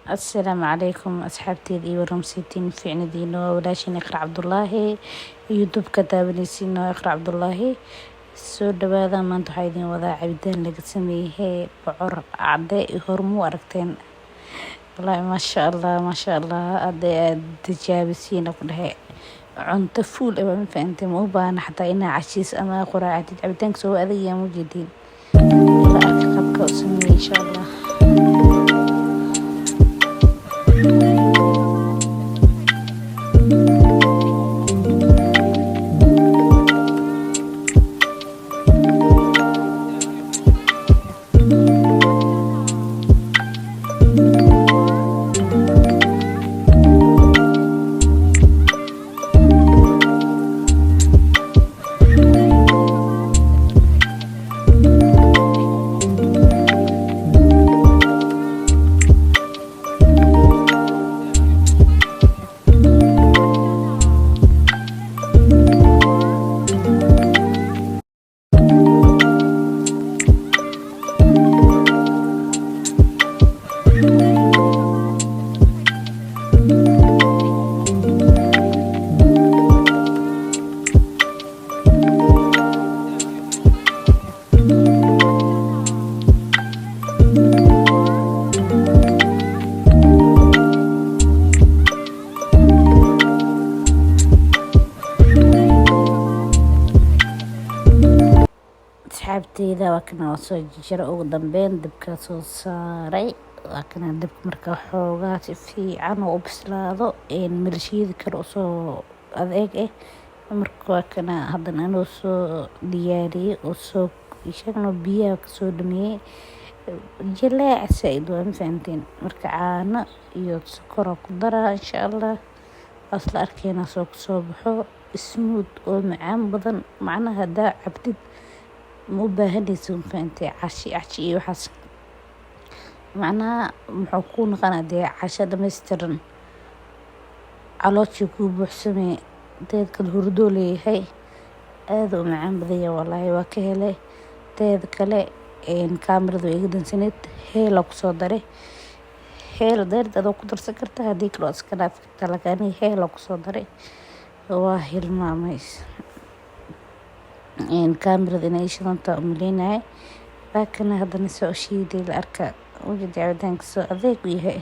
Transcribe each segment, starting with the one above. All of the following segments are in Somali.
السلام عليكم أصحابتي دي ورمسيتين في عندينو ولاشين إقرأ عبد الله يوتيوب كتابنيسينو إقرأ عبد الله soo dhawaada maanta waxaa idin wadaa cabitaan laga sameeyay bocor cadde iyo hormo aragteen wallaahi maasha allah hadday aad tijaabisiin ku dhahay cunto fuul ah ma fahanteen ma u baahna xataa inaa cashiis ama quraacatid cabitaanka soo adagaya ma jeedin ila arka qabka u sameeyay insha allah asxaabteyda waa kana soo jira ugu dambeyn dabka soo saaray waa kana dabka marka xoogaa si fiican u bislaado milishiyada kale soo adeeg marka waa kana haddana anoo soo diyaariyay oo soo ishagno biyaha ka soo dhameeyay jileec saaid waa ma fahanteen marka caano iyo sokor ku daraa insha allah asla arkayna soo baxo smooth oo macaan badan macnaha hadaa cabtid مو باهنيس فانتي عشي iyo waxaas macnaha muxuu ku noqonaa dee casho dhammaystiran calooshii kuu buuxsamay teedka hurdo leeyahay aad u macaan badaya wallaahi waa ka helay teed kale kaamiradu iga dansaneed heel ku soo daray heel deerd adoo ku darsan kartaa haddii kale oo iska dhaafi kartaa laakiin heel ku soo daray waa hilmaamays kaamirada inay shidanta umaleynaya baakana haddana soo shiiday la arka wajid cabitaanka soo adeeg u yahay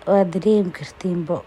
waa dareemi kartiinbo